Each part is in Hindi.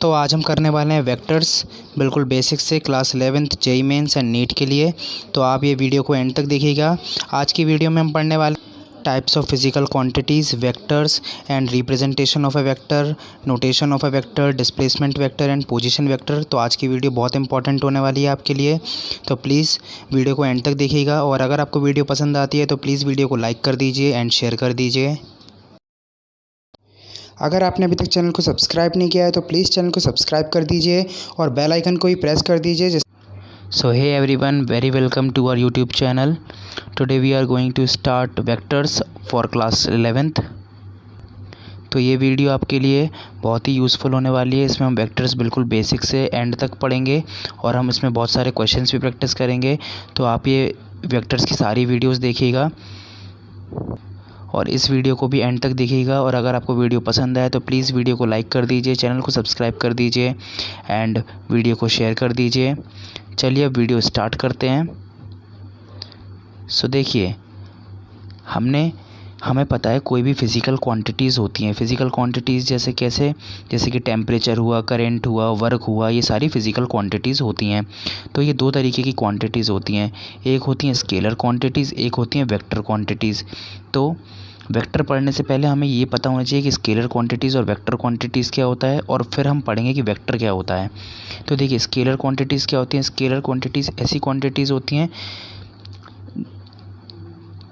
तो आज हम करने वाले हैं वेक्टर्स, बिल्कुल बेसिक से class 11th JEE Mains and NEET के लिए। तो आप ये वीडियो को एंड तक देखिएगा। आज की वीडियो में हम पढ़ने वाले types of physical quantities, vectors and representation of a vector, notation of a vector, displacement vector and position vector. तो आज की वीडियो बहुत इंपॉर्टेंट होने वाली है आपके लिए, तो प्लीज़ वीडियो को एंड तक देखिएगा। और अगर आपको वीडियो पसंद आती है तो प्लीज़ वीडियो को लाइक कर दीजिए एंड शेयर कर दीजिए। अगर आपने अभी तक चैनल को सब्सक्राइब नहीं किया है तो प्लीज़ चैनल को सब्सक्राइब कर दीजिए और बेल आइकन को भी प्रेस कर दीजिए। So hey everyone, very welcome to our YouTube channel. Today we are going to start vectors for class 11th. तो ये वीडियो आपके लिए बहुत ही यूज़फुल होने वाली है। इसमें हम वेक्टर्स बिल्कुल बेसिक से एंड तक पढ़ेंगे और हम इसमें बहुत सारे क्वेश्चंस भी प्रैक्टिस करेंगे। तो आप ये वेक्टर्स की सारी वीडियोस देखिएगा और इस वीडियो को भी एंड तक देखिएगा। और अगर आपको वीडियो पसंद आए तो प्लीज़ वीडियो को लाइक कर दीजिए, चैनल को सब्सक्राइब कर दीजिए एंड वीडियो को शेयर कर दीजिए। चलिए अब वीडियो स्टार्ट करते हैं। सो देखिए, हमें पता है कोई भी फ़िज़िकल क्वांटिटीज़ होती हैं। फ़िज़िकल क्वांटिटीज़ जैसे कि टेम्परेचर हुआ, करंट हुआ, वर्क हुआ, ये सारी फ़िज़िकल क्वांटिटीज़ होती हैं। तो ये दो तरीके की क्वांटिटीज़ होती हैं, एक होती हैं स्केलर क्वांटिटीज़, एक होती हैं वेक्टर क्वांटिटीज़। तो वेक्टर पढ़ने से पहले हमें ये पता होना चाहिए कि स्केलर क्वांटिटीज़ और वेक्टर क्वांटिटीज़ क्या होता है, और फिर हम पढ़ेंगे कि वेक्टर क्या होता है। तो देखिए, स्केलर क्वांटिटीज़ क्या होती हैं। स्केलर क्वांटिटीज़ ऐसी क्वांटिटीज़ होती हैं,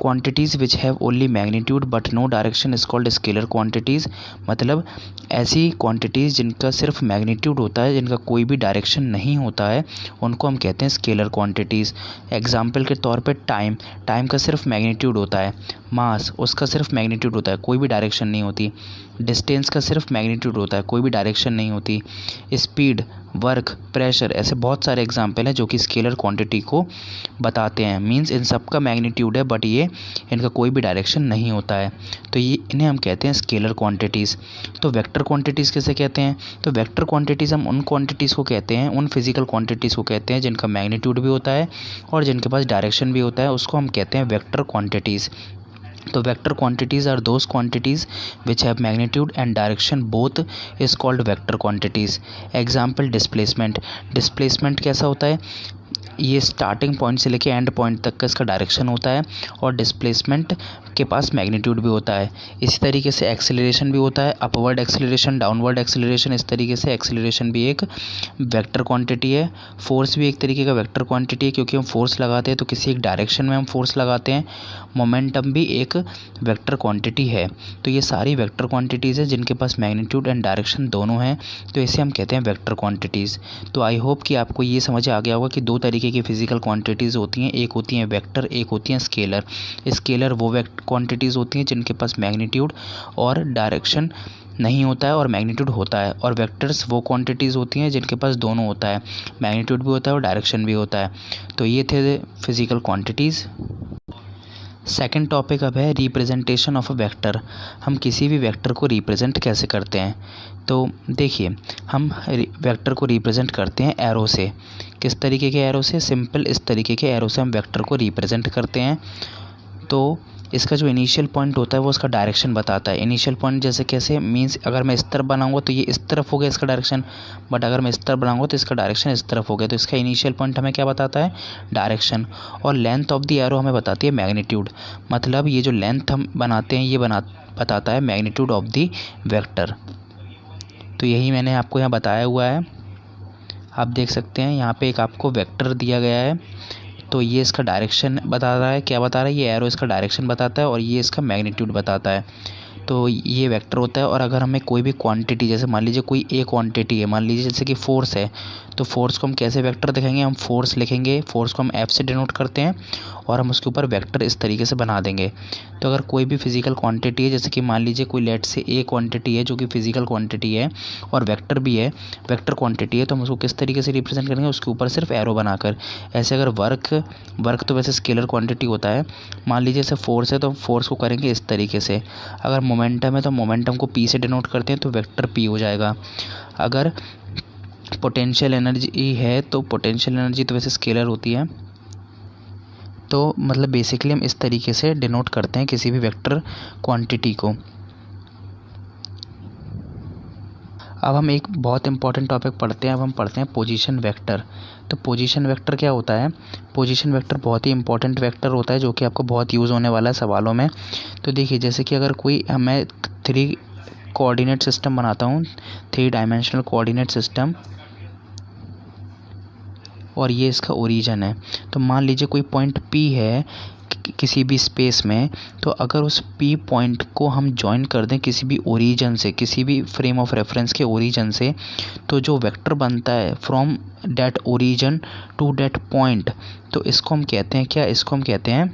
quantities which have only magnitude but no direction is called scalar quantities. मतलब ऐसी क्वांटिटीज़ जिनका सिर्फ मैग्नीट्यूड होता है, जिनका कोई भी डायरेक्शन नहीं होता है, उनको हम कहते हैं स्केलर क्वांटिटीज़। एग्जाम्पल के तौर पे टाइम का सिर्फ मैग्नीट्यूड होता है। मास, उसका सिर्फ मैग्नीट्यूड होता है, कोई भी डायरेक्शन नहीं होती। डिस्टेंस का सिर्फ मैग्नीट्यूड होता है, कोई भी डायरेक्शन नहीं होती। स्पीड, वर्क, प्रेशर, ऐसे बहुत सारे एग्जाम्पल हैं जो कि स्केलर क्वांटिटी को बताते हैं। मींस इन सब का मैग्नीट्यूड है बट इनका कोई भी डायरेक्शन नहीं होता है। तो ये इन्हें हम कहते हैं स्केलर क्वांटिटीज़। तो वेक्टर क्वांटिटीज़ कैसे कहते हैं। तो वेक्टर क्वांटिटीज़ हम उन क्वांटिटीज़ को कहते हैं, उन फिजिकल क्वांटिटीज़ को कहते हैं जिनका मैग्नीट्यूड भी होता है और जिनके पास डायरेक्शन भी होता है, उसको हम कहते हैं वेक्टर क्वांटिटीज़। तो vector quantities are those quantities which have magnitude and direction both is called vector quantities. Example, displacement कैसा होता है, ये स्टार्टिंग पॉइंट से लेके एंड पॉइंट तक का इसका डायरेक्शन होता है और डिस्प्लेसमेंट के पास मैग्नीट्यूड भी होता है। इसी तरीके से एक्सेलरेशन भी होता है, अपवर्ड एक्सेलरेशन, डाउनवर्ड एक्सेलरेशन। इस तरीके से एक्सेलरेशन भी एक वेक्टर क्वांटिटी है। फोर्स भी एक तरीके का वेक्टर क्वांटिटी है, क्योंकि हम फोर्स लगाते हैं तो किसी एक डायरेक्शन में हम फोर्स लगाते हैं। मोमेंटम भी एक वेक्टर क्वांटिटी है। तो ये सारी वेक्टर क्वांटिटीज़ हैं जिनके पास मैग्नीट्यूड एंड डायरेक्शन दोनों हैं, तो इसे हम कहते हैं वेक्टर क्वांटिटीज़। तो आई होप कि आपको ये समझ आ गया होगा कि दो तरीके की फ़िज़िकल क्वांटिटीज़ होती हैं, एक होती हैं वेक्टर, एक होती हैं स्केलर। स्केलर वो क्वांटिटीज़ होती हैं जिनके पास मैग्नीट्यूड और डायरेक्शन नहीं होता है और मैग्नीट्यूड होता है, और वेक्टर्स वो क्वांटिटीज़ होती हैं जिनके पास दोनों होता है, मैग्नीट्यूड भी होता है और डायरेक्शन भी होता है। तो ये थे फिज़िकल क्वांटिटीज़। सेकंड टॉपिक अब है रिप्रेजेंटेशन ऑफ अ वेक्टर। हम किसी भी वेक्टर को रिप्रेजेंट कैसे करते हैं। तो देखिए, हम वेक्टर को रिप्रेजेंट करते हैं एरो से। किस तरीके के एरो से, सिंपल इस तरीके के एरो से हम वेक्टर को रिप्रेजेंट करते हैं। तो इसका जो इनिशियल पॉइंट होता है वो उसका डायरेक्शन बताता है। इनिशियल पॉइंट जैसे कैसे, मींस अगर मैं इस तरफ बनाऊंगा तो ये इस तरफ हो गया इसका डायरेक्शन, बट अगर मैं इस तरफ बनाऊंगा तो इसका डायरेक्शन इस तरफ हो गया। तो इसका इनिशियल पॉइंट हमें क्या बताता है, डायरेक्शन। और लेंथ ऑफ द एरो हमें बताती है मैग्नीट्यूड। मतलब ये जो लेंथ हम बनाते हैं ये बताता है मैग्नीट्यूड ऑफ द वेक्टर। तो यही मैंने आपको यहाँ बताया हुआ है। आप देख सकते हैं यहाँ पे एक आपको वेक्टर दिया गया है, तो ये इसका डायरेक्शन बता रहा है। क्या बता रहा है, ये एरो इसका डायरेक्शन बताता है और ये इसका मैग्नीट्यूड बताता है। तो ये वेक्टर होता है। और अगर हमें कोई भी क्वांटिटी, जैसे मान लीजिए कोई एक क्वांटिटी है, मान लीजिए जैसे कि फोर्स है, तो फोर्स को हम कैसे वेक्टर दिखाएंगे, हम फोर्स लिखेंगे, फोर्स को हम एफ से डिनोट करते हैं और हम उसके ऊपर वेक्टर इस तरीके से बना देंगे। तो अगर कोई भी फिजिकल क्वांटिटी है, जैसे कि मान लीजिए कोई लेट से ए क्वांटिटी है जो कि फिजिकल क्वांटिटी है और वेक्टर भी है, वेक्टर क्वांटिटी है, तो हम उसको किस तरीके से रिप्रेजेंट करेंगे, उसके ऊपर सिर्फ एरो बनाकर। ऐसे अगर वर्क तो वैसे स्केलर क्वांटिटी होता है। मान लीजिए जैसे फोर्स है तो फोर्स को करेंगे इस तरीके से। अगर मोमेंटम है तो मोमेंटम को पी से डिनोट करते हैं तो वेक्टर पी हो जाएगा। अगर पोटेंशियल एनर्जी है तो पोटेंशियल एनर्जी तो वैसे स्केलर होती है। तो मतलब बेसिकली हम इस तरीके से डिनोट करते हैं किसी भी वेक्टर क्वांटिटी को। अब हम एक बहुत इंपॉर्टेंट टॉपिक पढ़ते हैं। अब हम पढ़ते हैं पोजीशन वेक्टर। तो पोजीशन वेक्टर क्या होता है? पोजीशन वेक्टर बहुत ही इंपॉर्टेंट वेक्टर होता है जो कि आपको बहुत यूज़ होने वाला है सवालों में। तो देखिए, जैसे कि अगर कोई मैं 3 कोऑर्डिनेट सिस्टम बनाता हूँ, 3 डायमेंशनल कोऑर्डिनेट सिस्टम, और ये इसका ओरिजिन है। तो मान लीजिए कोई पॉइंट P है किसी भी स्पेस में, तो अगर उस P पॉइंट को हम जॉइन कर दें किसी भी ओरिजिन से, किसी भी फ्रेम ऑफ रेफरेंस के ओरिजिन से, तो जो वेक्टर बनता है from that origin to that point, तो इसको हम कहते हैं क्या? इसको हम कहते हैं,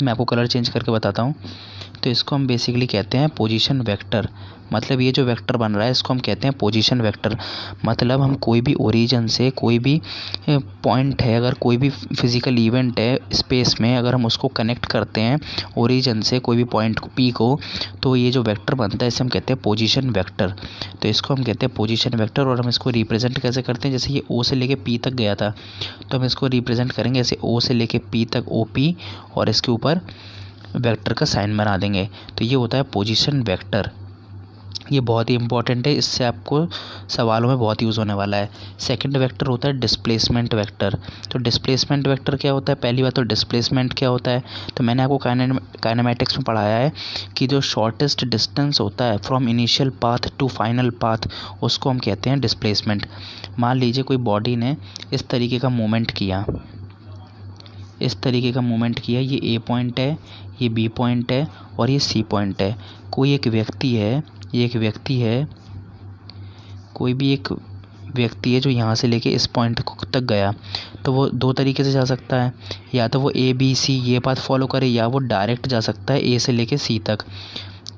मैं आपको कलर चेंज करके बताता हूँ। तो इसको हम बेसिकली कहते हैं पोजीशन वेक्टर। मतलब ये जो वेक्टर बन रहा है इसको हम कहते हैं पोजीशन वेक्टर। मतलब हम कोई भी ओरिजिन से कोई भी पॉइंट है, अगर कोई भी फिज़िकल इवेंट है स्पेस में, अगर हम उसको कनेक्ट करते हैं ओरिजिन से कोई भी पॉइंट P को, तो ये जो वेक्टर बनता है इसे हम कहते हैं पोजीशन वेक्टर। तो इसको हम कहते हैं पोजीशन वेक्टर। और हम इसको रिप्रेजेंट कैसे करते हैं? जैसे ये O से लेके P तक गया था, तो हम इसको रिप्रेजेंट करेंगे ऐसे O से लेके P तक OP, और इसके ऊपर वेक्टर का साइन बना देंगे। तो ये होता है पोजीशन वेक्टर। ये बहुत ही इंपॉर्टेंट है, इससे आपको सवालों में बहुत यूज़ होने वाला है। सेकंड वेक्टर होता है डिस्प्लेसमेंट वेक्टर। तो डिस्प्लेसमेंट वेक्टर क्या होता है? पहली बात तो डिस्प्लेसमेंट क्या होता है? तो मैंने आपको काइनेमेटिक्स में पढ़ाया है कि जो शॉर्टेस्ट डिस्टेंस होता है from initial path to final path, उसको हम कहते हैं डिस्प्लेसमेंट। मान लीजिए कोई बॉडी ने इस तरीके का मूवमेंट किया, इस तरीके का मूवमेंट किया, ये A पॉइंट है, ये B पॉइंट है और ये C पॉइंट है। कोई एक व्यक्ति है, ये एक व्यक्ति है, कोई भी एक व्यक्ति है जो यहाँ से लेके इस पॉइंट तक गया, तो वो 2 तरीके से जा सकता है। या तो वो ABC ये पाथ फॉलो करे, या वो डायरेक्ट जा सकता है A से लेके C तक।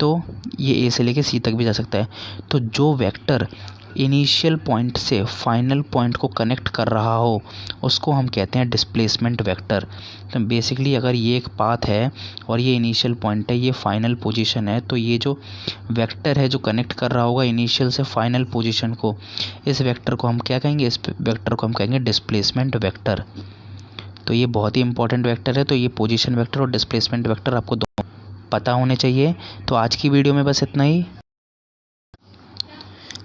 तो ये A से लेके C तक भी जा सकता है। तो जो वेक्टर इनिशियल पॉइंट से फाइनल पॉइंट को कनेक्ट कर रहा हो उसको हम कहते हैं डिस्प्लेसमेंट वेक्टर। तो बेसिकली अगर ये एक पाथ है और ये इनिशियल पॉइंट है, ये फाइनल पोजीशन है, तो ये जो वेक्टर है जो कनेक्ट कर रहा होगा इनिशियल से फाइनल पोजीशन को, इस वेक्टर को हम क्या कहेंगे? इस वेक्टर को हम कहेंगे डिस्प्लेसमेंट वेक्टर। तो ये बहुत ही इंपॉर्टेंट वेक्टर है। तो ये पोजीशन वेक्टर और डिस्प्लेसमेंट वेक्टर आपको दोनों पता होने चाहिए। तो आज की वीडियो में बस इतना ही।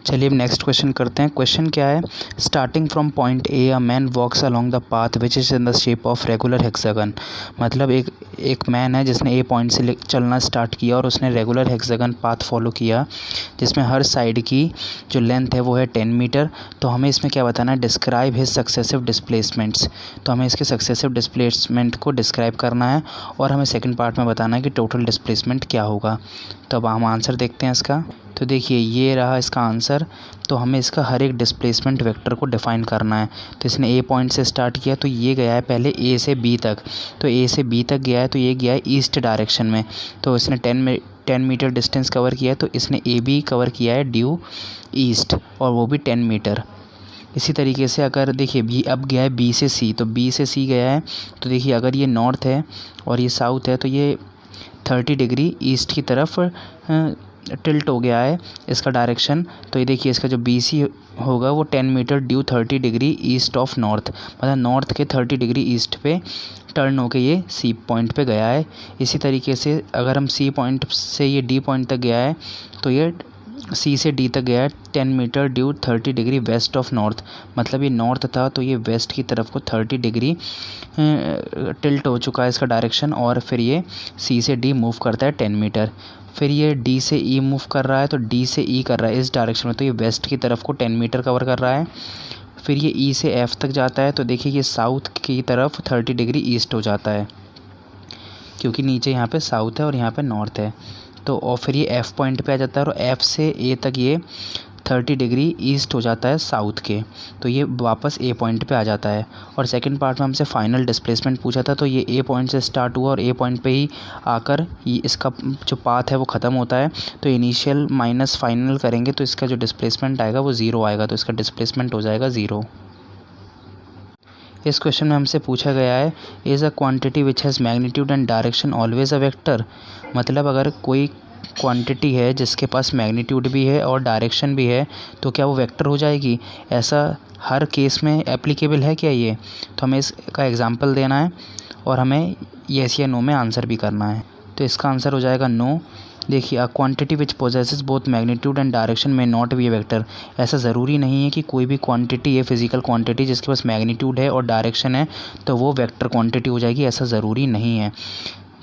चलिए अब नेक्स्ट क्वेश्चन करते हैं। क्वेश्चन क्या है? Starting from point A a man walks along the path which is in the shape of regular hexagon. मतलब एक मैन है जिसने A पॉइंट से चलना स्टार्ट किया और उसने रेगुलर हेक्सागन पाथ फॉलो किया जिसमें हर साइड की जो लेंथ है वो है 10 मीटर। तो हमें इसमें क्या बताना है? Describe his successive displacements. तो हमें इसके सक्सेसिव डिस्प्लेसमेंट को डिस्क्राइब करना है और हमें सेकेंड पार्ट में बताना है कि टोटल डिस्प्लेसमेंट क्या होगा। तो अब हम आंसर देखते हैं इसका। तो देखिए ये रहा इसका आंसर। तो हमें इसका हर एक डिस्प्लेसमेंट वेक्टर को डिफ़ाइन करना है। तो इसने A पॉइंट से स्टार्ट किया, तो ये गया है पहले A से B तक। तो A से B तक गया है, तो ये गया है ईस्ट डायरेक्शन में। तो इसने 10 मीटर डिस्टेंस कवर किया है, तो इसने AB कवर किया है ड्यू ईस्ट, और वो भी 10 मीटर। इसी तरीके से अगर देखिए B अब गया है B से C, तो B से C गया है, तो देखिए अगर ये नॉर्थ है और ये साउथ है, तो ये 30 डिग्री ईस्ट की तरफ टिल्ट हो गया है इसका डायरेक्शन। तो ये देखिए इसका जो BC होगा वो 10 metre due 30 degree east of north, मतलब नॉर्थ के 30 डिग्री ईस्ट पे टर्न होके ये C पॉइंट पे गया है। इसी तरीके से अगर हम C पॉइंट से ये D पॉइंट तक गया है, तो ये C से D तक गया है 10 metre due 30 degree west of north. मतलब ये नॉर्थ था तो ये वेस्ट की तरफ को 30 डिग्री टिल्ट हो चुका है इसका डायरेक्शन, और फिर ये C से D मूव करता है 10 मीटर। फिर ये D से E मूव कर रहा है, तो D से E कर रहा है इस डायरेक्शन में, तो ये वेस्ट की तरफ को 10 मीटर कवर कर रहा है। फिर ये E से F तक जाता है, तो देखिए ये साउथ की तरफ 30 डिग्री ईस्ट हो जाता है, क्योंकि नीचे यहाँ पे साउथ है और यहाँ पे नॉर्थ है। तो और फिर ये F पॉइंट पे आ जाता है, और F से A तक ये 30 डिग्री ईस्ट हो जाता है साउथ के, तो ये वापस A पॉइंट पे आ जाता है। और सेकंड पार्ट में हमसे फाइनल डिस्प्लेसमेंट पूछा था, तो ये A पॉइंट से स्टार्ट हुआ और A पॉइंट पे ही आकर ये इसका जो पाथ है वो ख़त्म होता है। तो इनिशियल माइनस फाइनल करेंगे तो इसका जो डिस्प्लेसमेंट आएगा वो 0 आएगा, तो इसका डिस्प्लेसमेंट हो जाएगा 0। इस क्वेश्चन में हमसे पूछा गया है, is a quantity which has magnitude and direction always a vector. मतलब अगर कोई क्वांटिटी है जिसके पास मैग्नीट्यूड भी है और डायरेक्शन भी है, तो क्या वो वेक्टर हो जाएगी? ऐसा हर केस में एप्लीकेबल है क्या ये? तो हमें इसका एग्जांपल देना है और हमें येस या नो में आंसर भी करना है। तो इसका आंसर हो जाएगा नो। देखिए, a quantity which possesses both magnitude and direction में नॉट बी ए वेक्टर। ऐसा ज़रूरी नहीं है कि कोई भी क्वांटिटी है, फिजिकल क्वांटिटी जिसके पास मैग्नीट्यूड है और डायरेक्शन है तो वो वेक्टर क्वांटिटी हो जाएगी, ऐसा ज़रूरी नहीं है।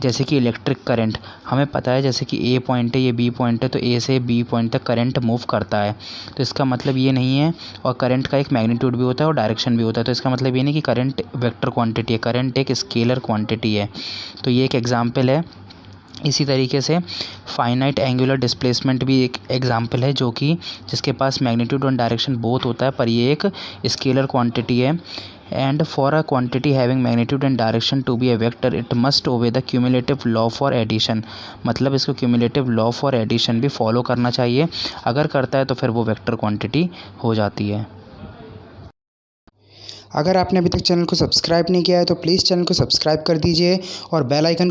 जैसे कि इलेक्ट्रिक करंट, हमें पता है जैसे कि ए पॉइंट है, ये बी पॉइंट है, तो ए से बी पॉइंट तक करंट मूव करता है। तो इसका मतलब ये नहीं है, और करंट का एक मैग्नीट्यूड भी होता है और डायरेक्शन भी होता है, तो इसका मतलब ये नहीं कि करंट वेक्टर क्वांटिटी है, करंट एक स्केलर क्वांटिटी है। तो ये एक एग्जाम्पल है। इसी तरीके से फाइनाइट एंगुलर डिस्प्लेसमेंट भी एक एग्जाम्पल है, जो कि जिसके पास मैग्नीट्यूड और डायरेक्शन बोथ होता है, पर ये एक स्केलर क्वांटिटी है। And for a quantity having magnitude and direction to be a vector it must obey the cumulative law for addition. मतलब इसको क्यूमुलेटिव लॉ फॉर एडिशन भी फॉलो करना चाहिए, अगर करता है तो फिर वो वेक्टर क्वांटिटी हो जाती है। अगर आपने अभी तक चैनल को सब्सक्राइब नहीं किया है तो प्लीज़ चैनल को सब्सक्राइब कर दीजिए और बेल आइकन